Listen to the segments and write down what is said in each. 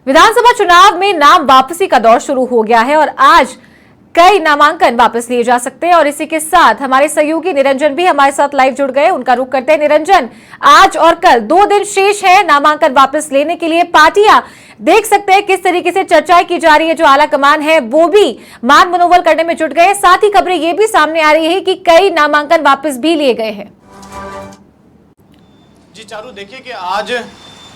विधानसभा चुनाव में नाम वापसी का दौर शुरू हो गया है और आज कई नामांकन वापस लिए जा सकते हैं और इसी के साथ हमारे सहयोगी निरंजन भी हमारे साथ लाइव जुड़ गए। उनका रुख करते हैं। निरंजन, आज और कल 2 दिन शेष है नामांकन वापस लेने के लिए। पार्टियां देख सकते हैं किस तरीके से चर्चाएं की जा रही है। जो आला कमान है वो भी मान मनोबल करने में जुट गए। साथ ही खबरें ये भी सामने आ रही है कि कई नामांकन वापस भी लिए गए हैं। जी चारू, देखिए कि आज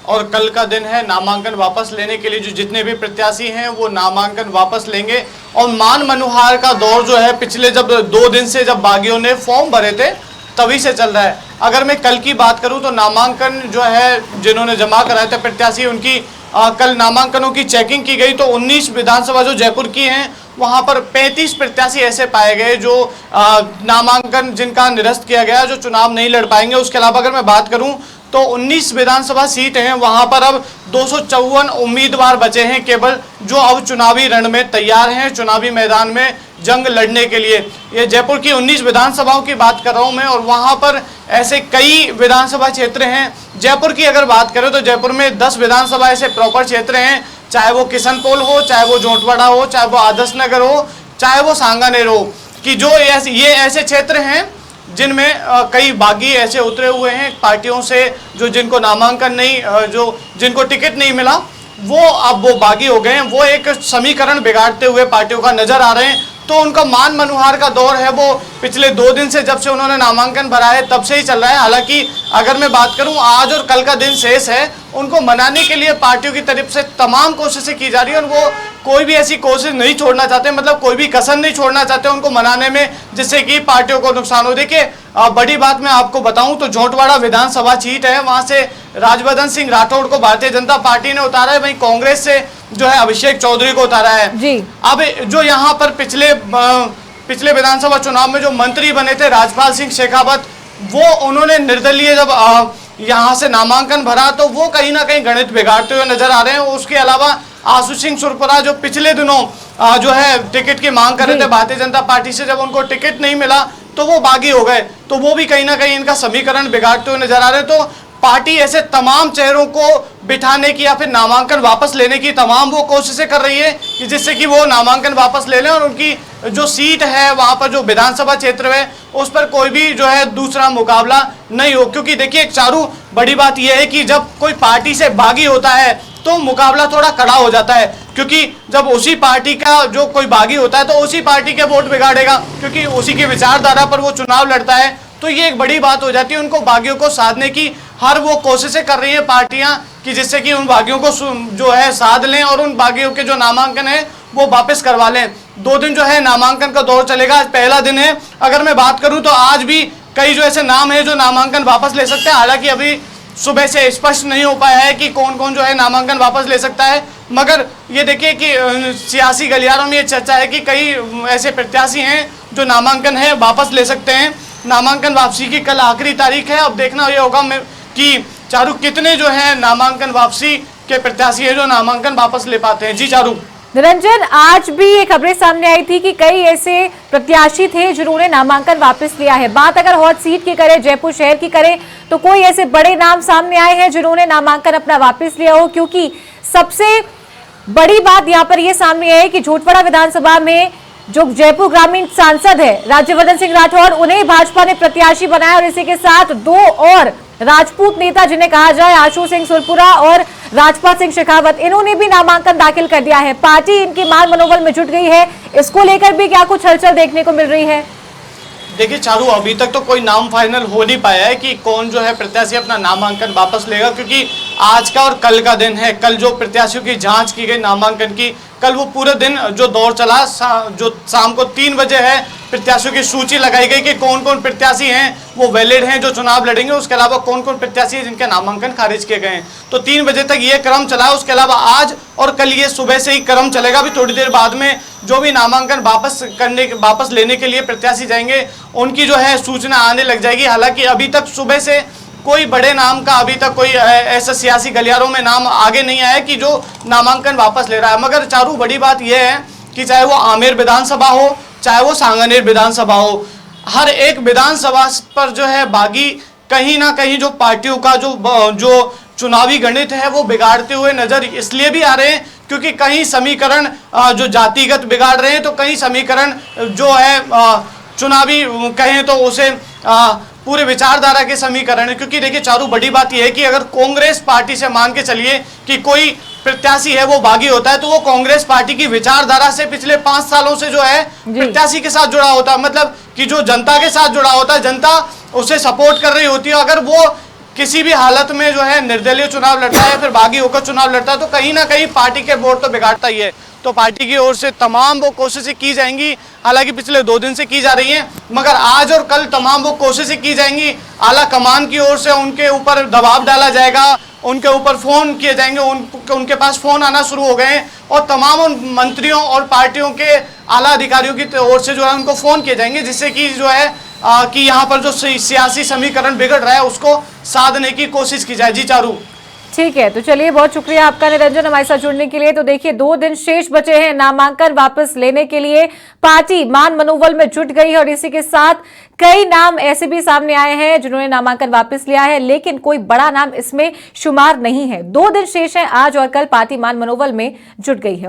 और कल का दिन है नामांकन वापस लेने के लिए। जो जितने भी प्रत्याशी हैं वो नामांकन वापस लेंगे और मान मनोहार का दौर जो है पिछले जब 2 दिन से जब बागियों ने फॉर्म भरे थे तभी से चल रहा है। अगर मैं कल की बात करूं तो नामांकन जो है जिन्होंने जमा कराए थे प्रत्याशी उनकी कल नामांकनों की चेकिंग की गई तो 19 विधानसभा जो जयपुर की हैं वहां पर 35 प्रत्याशी ऐसे पाए गए जो नामांकन जिनका निरस्त किया गया, जो चुनाव नहीं लड़ पाएंगे। उसके अलावा अगर मैं बात करूं तो 19 विधानसभा सीट हैं, वहां पर अब 254 उम्मीदवार बचे हैं केवल, जो अब चुनावी रण में तैयार हैं, चुनावी मैदान में जंग लड़ने के लिए। ये जयपुर की 19 विधानसभाओं की बात कर रहा हूं मैं और वहां पर ऐसे कई विधानसभा क्षेत्र हैं। जयपुर की अगर बात करें तो जयपुर में 10 विधानसभा ऐसे प्रॉपर क्षेत्र हैं, चाहे वो किशनपोल हो, चाहे वो जोंटवाड़ा हो, चाहे वो आदर्श नगर हो, चाहे वो सांगानेर हो, कि जो ये ऐसे क्षेत्र हैं जिनमें कई बागी ऐसे उतरे हुए हैं पार्टियों से, जो जिनको नामांकन नहीं, जो जिनको टिकट नहीं मिला वो अब वो बागी हो गए हैं। वो एक समीकरण बिगाड़ते हुए पार्टियों का नजर आ रहे हैं। तो उनका मान मनोहार का दौर है वो पिछले 2 दिन से जब से उन्होंने नामांकन भरा है तब से ही चल रहा है। हालांकि अगर मैं बात करूं आज और कल का दिन शेष है, उनको मनाने के लिए पार्टियों की तरफ से तमाम कोशिशें की जा रही है और वो कोई भी ऐसी कोशिश नहीं छोड़ना चाहते, मतलब कोई भी कसर नहीं छोड़ना चाहते उनको मनाने में, जिससे कि पार्टियों को नुकसान हो। देखिए बड़ी बात मैं आपको बताऊं तो जोंटवाड़ा विधानसभा सीट है, वहां से राजवर्धन सिंह राठौड़ को भारतीय जनता पार्टी ने उतारा है, वहीं कांग्रेस से जो है अभिषेक चौधरी को उतारा है जी। अब जो यहाँ पर पिछले विधानसभा चुनाव में जो मंत्री बने थे राजपाल सिंह शेखावत, वो उन्होंने निर्दलीय जब यहाँ से नामांकन भरा तो वो कहीं ना कहीं गणित बिगाड़ते हुए नजर आ रहे हैं। उसके अलावा आशु सिंह सुरपुरा जो पिछले दिनों जो है टिकट की मांग कर रहे थे भारतीय जनता पार्टी से, जब उनको टिकट नहीं मिला तो वो बागी हो गए, तो वो भी कहीं ना कहीं इनका समीकरण बिगाड़ते हुए नजर आ रहे हैं। तो पार्टी ऐसे तमाम चेहरों को बिठाने की या फिर नामांकन वापस लेने की तमाम वो कोशिशें कर रही है कि जिससे कि वो नामांकन वापस ले लें और उनकी जो सीट है वहां पर जो विधानसभा क्षेत्र है उस पर कोई भी जो है दूसरा मुकाबला नहीं हो। क्योंकि देखिए चारू, बड़ी बात यह है कि जब कोई पार्टी से बागी होता है तो मुकाबला थोड़ा कड़ा हो जाता है, क्योंकि जब उसी पार्टी का जो कोई बागी होता है तो उसी पार्टी के वोट बिगाड़ेगा, क्योंकि उसी की विचारधारा पर वो चुनाव लड़ता है। तो ये एक बड़ी बात हो जाती है। उनको बागियों को साधने की हर वो कोशिशें कर रही है पार्टियां कि जिससे कि उन बागियों को जो है साध लें और उन बागियों के जो नामांकन है वो वापस करवा लें। 2 दिन जो है नामांकन का दौर चलेगा, आज पहला दिन है। अगर मैं बात करूं तो आज भी कई जो ऐसे नाम है जो नामांकन वापस ले सकते हैं। हालांकि अभी सुबह से स्पष्ट नहीं हो पाया है कि कौन कौन जो है नामांकन वापस ले सकता है, मगर ये देखिए कि सियासी गलियारों में ये चर्चा है कि कई ऐसे प्रत्याशी हैं जो नामांकन है वापस ले सकते हैं। नामांकन वापसी की कल आखिरी तारीख है। अब देखना ये होगा कि चारू कितने जो है नामांकन वापसी के प्रत्याशी है जो नामांकन वापस ले पाते हैं। जी चारू। निरंजन, आज भी ये खबरें सामने आई थी कि कई ऐसे प्रत्याशी थे जिन्होंने नामांकन वापस लिया है। बात अगर हॉट सीट की करें, जयपुर शहर की करें, तो कोई ऐसे बड़े नाम सामने आए हैं जिन्होंने नामांकन अपना वापस लिया हो? क्योंकि सबसे बड़ी बात यहाँ पर यह सामने है कि जोंटवाड़ा विधानसभा में जो जयपुर ग्रामीण सांसद है राज्यवर्धन सिंह राठौड़, उन्हें भाजपा ने प्रत्याशी बनाया और इसी के साथ 2 और राजपूत नेता जिन्हें कहा जाए आशु सिंह सुरपुरा और राजपाल सिंह शेखावत, इन्होंने भी नामांकन दाखिल कर दिया है। पार्टी इनकी मान मनोबल में जुट गई है। इसको लेकर भी क्या कुछ हलचल देखने को मिल रही है? देखिए चारू, अभी तक तो कोई नाम फाइनल हो नहीं पाया है कि कौन जो है प्रत्याशी अपना नामांकन वापस लेगा, क्योंकि आज का और कल का दिन है। कल जो प्रत्याशियों की जांच की गई नामांकन की, कल वो पूरे दिन जो दौर चला, जो शाम को 3 बजे है प्रत्याशियों की सूची लगाई गई कि कौन कौन प्रत्याशी हैं वो वैलिड हैं जो चुनाव लड़ेंगे, उसके अलावा कौन कौन प्रत्याशी हैं जिनके नामांकन खारिज किए गए हैं। तो 3 बजे तक ये क्रम चला। उसके अलावा आज और कल ये सुबह से ही क्रम चलेगा। अभी थोड़ी देर बाद में जो भी नामांकन वापस लेने के लिए प्रत्याशी जाएंगे उनकी जो है सूचना आने लग जाएगी। हालांकि अभी तक सुबह से कोई बड़े नाम का अभी तक कोई ऐसा सियासी गलियारों में नाम आगे नहीं आया कि जो नामांकन वापस ले रहा है। मगर चारू, बड़ी बात यह है कि चाहे वो आमेर विधानसभा हो, चाहे वो सांगानेर विधानसभा हो, हर एक विधानसभा पर जो है बागी कहीं ना कहीं जो पार्टियों का जो चुनावी गणित है वो बिगाड़ते हुए नजर इसलिए भी आ रहे हैं क्योंकि कहीं समीकरण जो जातिगत बिगाड़ रहे हैं, तो कहीं समीकरण जो है चुनावी कहें तो उसे पूरे विचारधारा के समीकरण है। क्योंकि देखिए चारू, बड़ी बात यह है कि अगर कांग्रेस पार्टी से मान के चलिए कि कोई प्रत्याशी है वो बागी होता है, तो वो कांग्रेस पार्टी की विचारधारा से पिछले 5 सालों से जो है प्रत्याशी के साथ जुड़ा होता है, मतलब कि जो जनता के साथ जुड़ा होता है, जनता उसे सपोर्ट कर रही होती है। अगर वो किसी भी हालत में जो है निर्दलीय चुनाव लड़ता है, फिर बागी होकर चुनाव लड़ता है, तो कहीं ना कहीं पार्टी के वोट तो बिगाड़ता ही है। तो पार्टी की ओर से तमाम वो कोशिशें की जाएंगी, हालांकि पिछले 2 दिन से की जा रही हैं, मगर आज और कल तमाम वो कोशिशें की जाएंगी। आला कमान की ओर से उनके ऊपर दबाव डाला जाएगा, उनके ऊपर फोन किए जाएंगे, उनके पास फोन आना शुरू हो गए हैं और तमाम उन मंत्रियों और पार्टियों के आला अधिकारियों की ओर से जो है उनको फोन किए जाएंगे, जिससे कि जो है कि यहाँ पर जो सियासी समीकरण बिगड़ रहा है उसको साधने की कोशिश की जाए। जी चारू। ठीक है, तो चलिए बहुत शुक्रिया आपका निरंजन हमारे साथ जुड़ने के लिए। तो देखिए 2 दिन शेष बचे हैं नामांकन वापस लेने के लिए, पार्टी मान मनोबल में जुट गई है और इसी के साथ कई नाम ऐसे भी सामने आए हैं जिन्होंने नामांकन वापस लिया है, लेकिन कोई बड़ा नाम इसमें शुमार नहीं है। 2 दिन शेष है, आज और कल पार्टी मान मनोबल में जुट गई है।